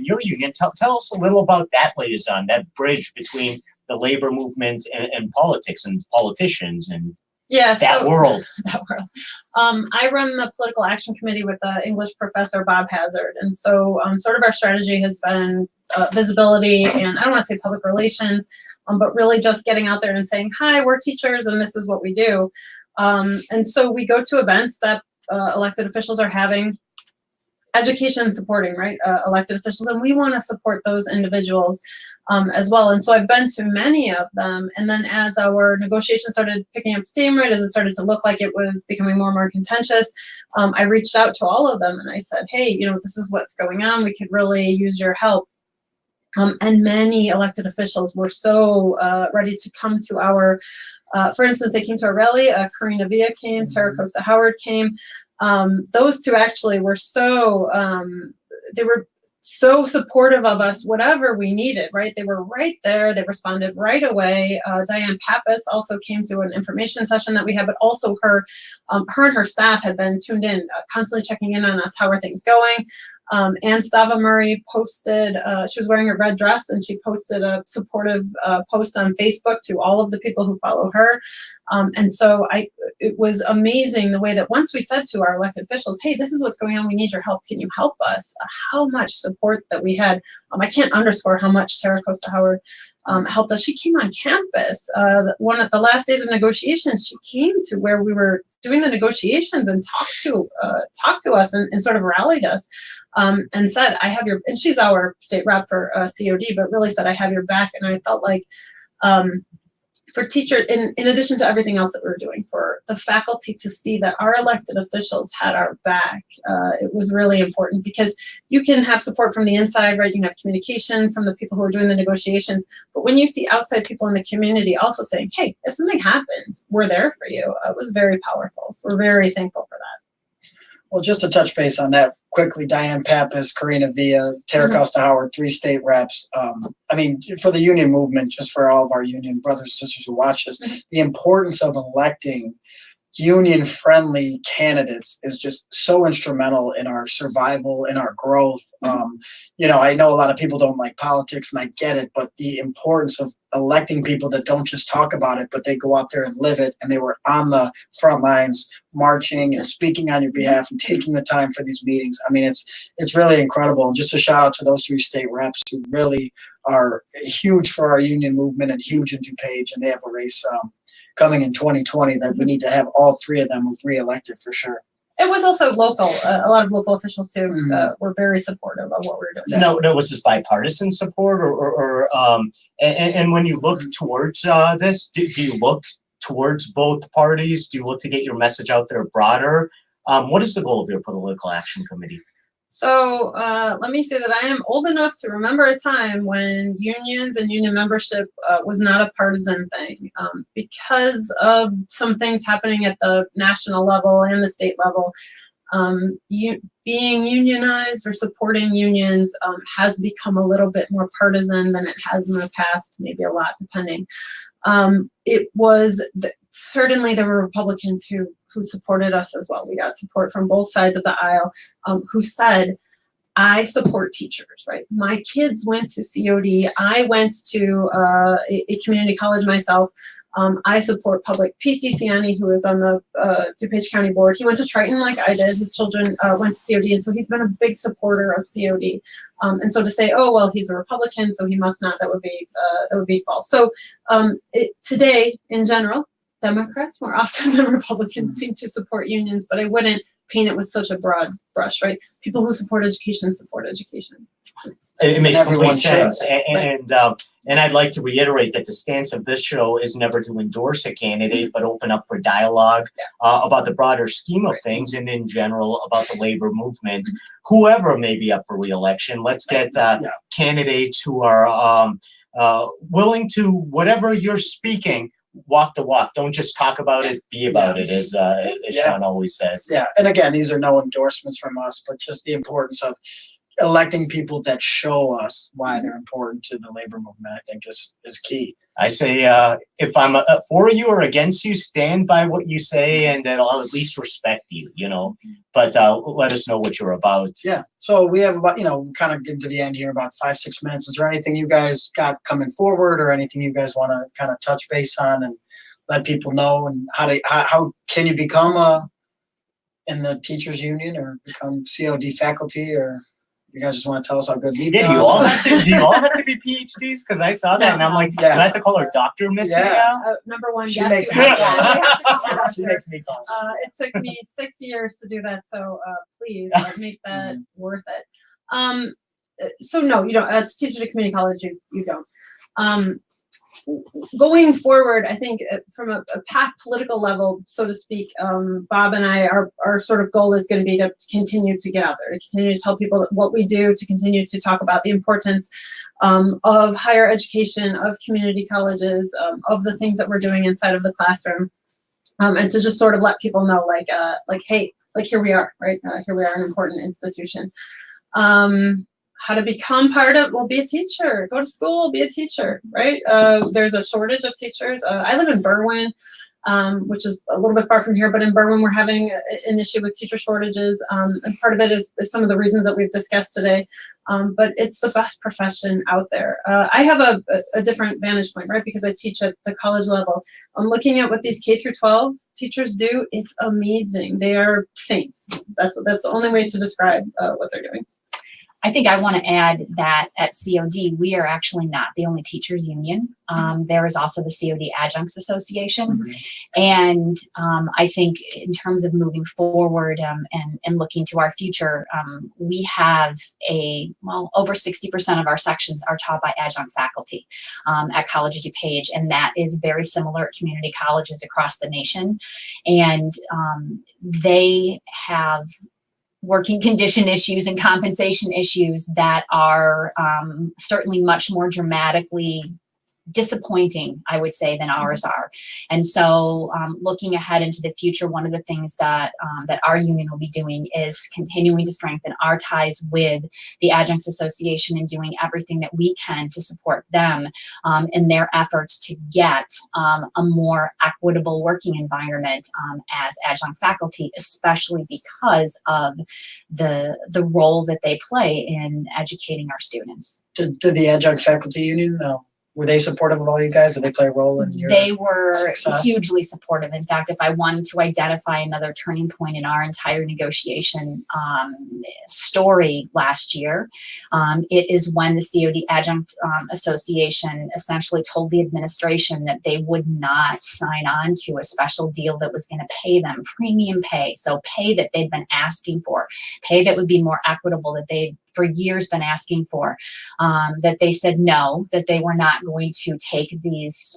your union. Tell us a little about that liaison, that bridge between the labor movement and politics and politicians and that world. That world. I run the political action committee with the English professor Bob Hazard, and so sort of our strategy has been visibility, and I don't want to say public relations, but really just getting out there and saying, "Hi, we're teachers, and this is what we do." And so we go to events that elected officials are having, education supporting, right, elected officials, and we want to support those individuals as well. And so I've been to many of them, and then as our negotiations started picking up steam, right, as it started to look like it was becoming more and more contentious, I reached out to all of them and I said, hey, you know, this is what's going on. We could really use your help. And many elected officials were so ready to come to our, for instance, they came to our rally. Karina Villa came, Tara Costa Howard came. Those two actually were so, they were so supportive of us, whatever we needed, right? They were right there. They responded right away. Diane Pappas also came to an information session that we had, but also her and her staff had been tuned in, constantly checking in on us. How are things going? Ann Stava Murray posted, she was wearing a red dress and she posted a supportive post on Facebook to all of the people who follow her. And so it was amazing the way that once we said to our elected officials, hey, this is what's going on, we need your help, can you help us? How much support that we had. I can't underscore how much Sarah Costa Howard helped us. She came on campus. One of the last days of negotiations, she came to where we were doing the negotiations and talked to us and sort of rallied us and said, I have your, and she's our state rep for COD, but really said, I have your back. And I felt like for teachers, in addition to everything else that we were doing, for the faculty to see that our elected officials had our back, it was really important, because you can have support from the inside, right? You can have communication from the people who are doing the negotiations, but when you see outside people in the community also saying, hey, if something happens, we're there for you, it was very powerful. So we're very thankful for that. Well, just to touch base on that quickly, Diane Pappas, Karina Villa, Tara Costa Howard, 3 state reps. I mean, for the union movement, just for all of our union brothers and sisters who watch this, the importance of electing union-friendly candidates is just so instrumental in our survival, in our growth. You know, I know a lot of people don't like politics, and I get it, but the importance of electing people that don't just talk about it, but they go out there and live it, and they were on the front lines marching and speaking on your behalf and taking the time for these meetings. I mean, it's really incredible. And just a shout out to those 3 state reps who really are huge for our union movement and huge in DuPage, and they have a race coming in 2020 that we need to have all 3 of them re-elected for sure. It was also local. A lot of local officials too were very supportive of what we were doing. No, was this bipartisan support, and when you look towards this, do you look towards both parties? Do you look to get your message out there broader? What is the goal of your political action committee? So let me say that I am old enough to remember a time when unions and union membership was not a partisan thing. Because of some things happening at the national level and the state level, being unionized or supporting unions has become a little bit more partisan than it has in the past, maybe a lot, depending. It was certainly there were Republicans who supported us as well. We got support from both sides of the aisle who said, I support teachers, right? My kids went to COD. I went to a community college myself. I support public. Pete DeCiani, who is on the DuPage County Board, he went to Triton like I did. His children went to COD, and so he's been a big supporter of COD. And so to say, oh, well, he's a Republican, so he must not, that would be false. So today, in general, Democrats more often than Republicans seem to support unions, but I wouldn't paint it with such a broad brush, right? People who support education support education. It makes complete sense. And I'd like to reiterate that the stance of this show is never to endorse a candidate, but open up for dialogue about the broader scheme of things and in general about the labor movement. Whoever may be up for re-election, let's get candidates who are willing to, whatever you're speaking, walk the walk. Don't just talk about it, be about it, as Sean always says. Yeah, and again, these are no endorsements from us, but just the importance of electing people that show us why they're important to the labor movement, I think is key. I say, if I'm for you or against you, stand by what you say, and then I'll at least respect you, you know. But let us know what you're about. Yeah. So we have about, kind of getting to the end here, about 5-6 minutes. Is there anything you guys got coming forward, or anything you guys want to kind of touch base on and let people know, and how can you become in the teachers union or become COD faculty, or you guys just want to tell us how good we've Yeah, done? do you all have to be PhDs? Because I saw that and I'm like, Yeah. do I have to call her Dr. Missy Yeah. now? Number one, She yes, makes you me have call. that. She makes me call. It took me 6 years to do that, so please make that worth it. So no, you don't. As a teacher at a community college, you don't. Going forward, I think from a PAC political level, so to speak, Bob and I, our sort of goal is going to be to continue to get out there, to continue to tell people what we do, to continue to talk about the importance of higher education, of community colleges, of the things that we're doing inside of the classroom, and to just sort of let people know, like, hey, like here we are, right? Here we are, an important institution. How to become part of, well, be a teacher, go to school, be a teacher, right? There's a shortage of teachers. I live in Berwyn, which is a little bit far from here, but in Berwyn, we're having an issue with teacher shortages. And part of it is some of the reasons that we've discussed today. But it's the best profession out there. I have a different vantage point, right? Because I teach at the college level. I'm looking at what these K through 12 teachers do. It's amazing. They are saints. That's the only way to describe what they're doing. I think I want to add that at COD, we are actually not the only teachers union. There is also the COD Adjuncts Association. And I think in terms of moving forward and looking to our future, we have over 60% of our sections are taught by adjunct faculty at College of DuPage. And that is very similar at community colleges across the nation. And they have working condition issues and compensation issues that are certainly much more dramatically disappointing, I would say, than ours are. And so looking ahead into the future, one of the things that that our union will be doing is continuing to strengthen our ties with the Adjuncts Association and doing everything that we can to support them in their efforts to get a more equitable working environment as adjunct faculty, especially because of the role that they play in educating our students. Did the adjunct faculty union were they supportive of all you guys? Did they play a role in your They were success? hugely supportive. In fact, if I wanted to identify another turning point in our entire negotiation story last year, it is when the COD Adjunct Association essentially told the administration that they would not sign on to a special deal that was going to pay them premium pay. So pay that they'd been asking for, pay that would be more equitable, that they'd for years been asking for, that they said no, that they were not going to take these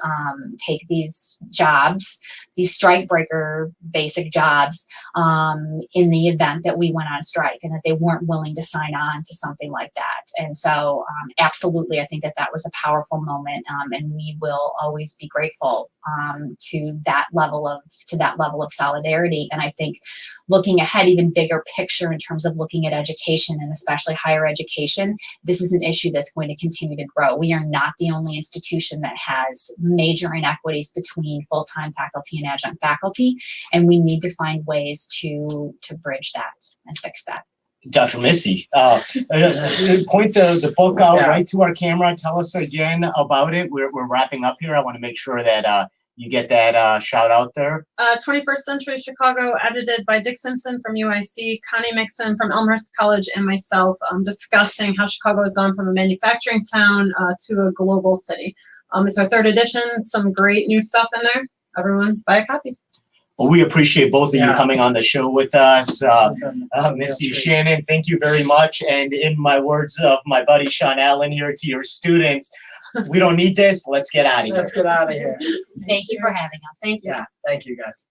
jobs, these strikebreaker basic jobs, in the event that we went on strike, and that they weren't willing to sign on to something like that. And so absolutely, I think that was a powerful moment, and we will always be grateful to that level of solidarity. And I think looking ahead, even bigger picture in terms of looking at education, and especially higher education, this is an issue that's going to continue to grow. We are not the only institution that has major inequities between full-time faculty and adjunct faculty, and we need to find ways to bridge that and fix that. Dr. Missy, point the book out right to our camera. Tell us again about it. We're wrapping up here. I want to make sure that you get that shout out there. 21st Century Chicago, edited by Dick Simpson from UIC, Connie Mixon from Elmhurst College, and myself, discussing how Chicago has gone from a manufacturing town to a global city. It's our 3rd edition, some great new stuff in there. Everyone buy a copy. Well, we appreciate both of you coming on the show with us. Missy, Shannon, thank you very much. And in my words of my buddy Sean Allen here, to your students, we don't need this. Let's get out of here. Let's get out of here. Thank you for having us. Thank you. Yeah, thank you guys.